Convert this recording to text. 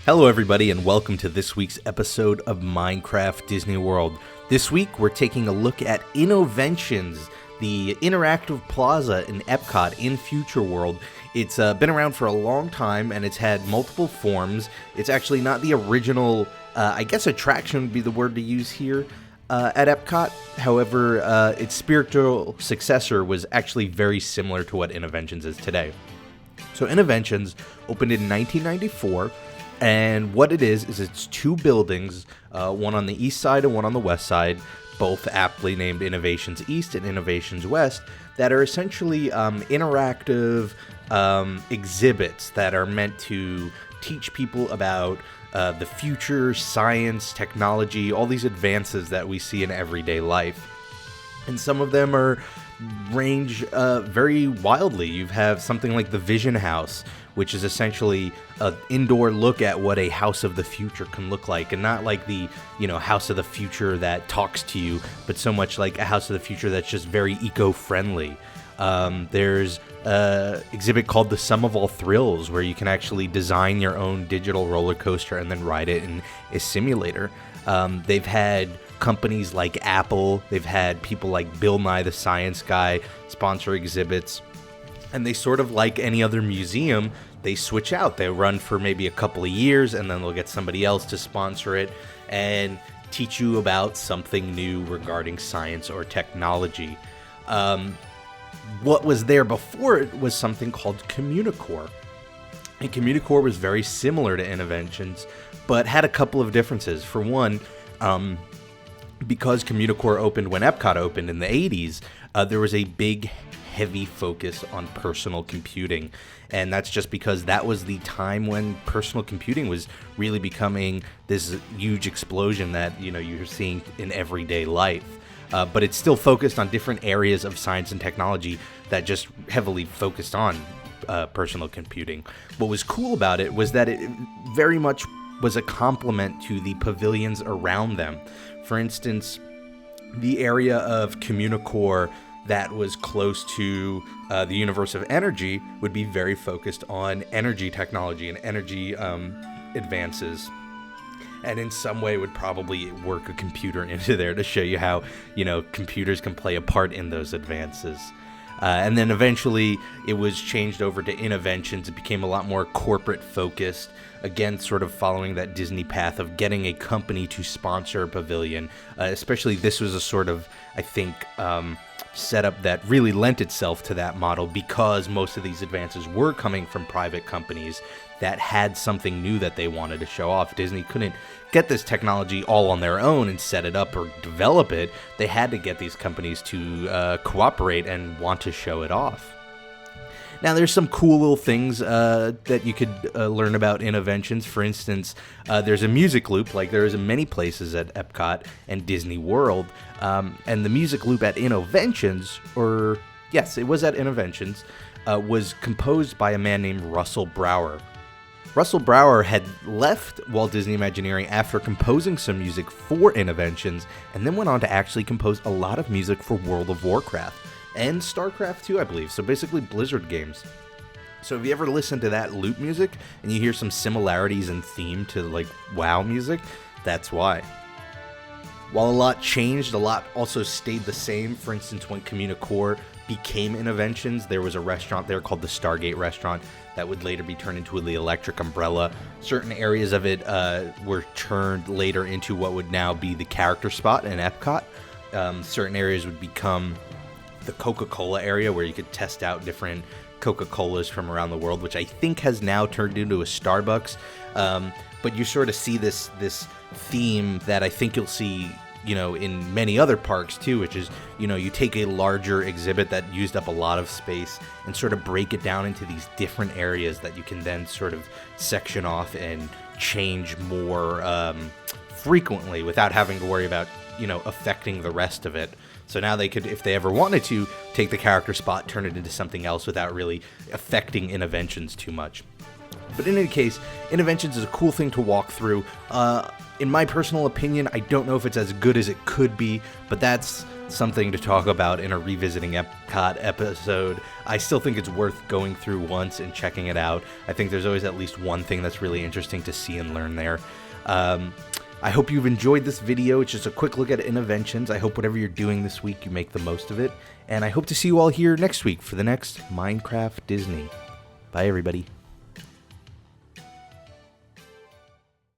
Hello everybody and welcome to this week's episode of Minecraft Disney World. This week we're taking a look at Innoventions, the interactive plaza in Epcot in Future World. It's been around for a long time and it's had multiple forms. It's actually not the original, I guess attraction would be the word to use here at Epcot. However, its spiritual successor was actually very similar to what Innoventions is today. So Innoventions opened in 1994. And what it is it's two buildings, one on the east side and one on the west side, both aptly named Innovations East and Innovations West, that are essentially interactive exhibits that are meant to teach people about the future, science, technology, all these advances that we see in everyday life. And some of them range very wildly. You have something like the Vision House, which is essentially an indoor look at what a house of the future can look like, and not like the, house of the future that talks to you, but so much like a house of the future that's just very eco-friendly. There's an exhibit called the Sum of All Thrills, where you can actually design your own digital roller coaster and then ride it in a simulator. They've had companies like Apple, they've had people like Bill Nye the Science Guy sponsor exhibits. And they sort of, like any other museum, they switch out. They run for maybe a couple of years, and then they'll get somebody else to sponsor it and teach you about something new regarding science or technology. What was there before it was something called CommuniCore. And CommuniCore was very similar to Innoventions, but had a couple of differences. For one, because CommuniCore opened when Epcot opened in the 80s, there was a big heavy focus on personal computing, and that's just because that was the time when personal computing was really becoming this huge explosion that you're seeing in everyday life. But it's still focused on different areas of science and technology that just heavily focused on personal computing. What was cool about it was that it very much was a complement to the pavilions around them. For instance, the area of CommuniCore that was close to the universe of energy would be very focused on energy technology and energy advances. And in some way would probably work a computer into there to show you how, computers can play a part in those advances. And then eventually it was changed over to Innoventions. It became a lot more corporate focused. Again, sort of following that Disney path of getting a company to sponsor a pavilion. Especially this was a sort of, I think, setup that really lent itself to that model because most of these advances were coming from private companies that had something new that they wanted to show off. Disney couldn't get this technology all on their own and set it up or develop it. They had to get these companies to cooperate and want to show it off. Now, there's some cool little things that you could learn about Innoventions. For instance, there's a music loop, like there is in many places at Epcot and Disney World. And the music loop at Innoventions, it was at Innoventions, was composed by a man named Russell Brower. Russell Brower had left Walt Disney Imagineering after composing some music for Innoventions, and then went on to actually compose a lot of music for World of Warcraft. And StarCraft 2, I believe, so basically Blizzard games. So if you ever listen to that loop music and you hear some similarities in theme to like WoW music, that's why. While a lot changed, a lot also stayed the same. For instance, when CommuniCore became Innoventions, there was a restaurant there called the Stargate Restaurant that would later be turned into the Electric Umbrella. Certain areas of it were turned later into what would now be the character spot in Epcot. Certain areas would become the Coca-Cola area where you could test out different Coca-Colas from around the world, which I think has now turned into a Starbucks. But you sort of see this theme that I think you'll see, in many other parks too, which is, you take a larger exhibit that used up a lot of space and sort of break it down into these different areas that you can then sort of section off and change more frequently without having to worry about, affecting the rest of it. So now they could, if they ever wanted to, take the character spot, turn it into something else without really affecting Innoventions too much. But in any case, Innoventions is a cool thing to walk through. In my personal opinion, I don't know if it's as good as it could be, but that's something to talk about in a Revisiting Epcot episode. I still think it's worth going through once and checking it out. I think there's always at least one thing that's really interesting to see and learn there. I hope you've enjoyed this video. It's just a quick look at Innoventions. I hope whatever you're doing this week, you make the most of it. And I hope to see you all here next week for the next Minecraft Disney. Bye, everybody.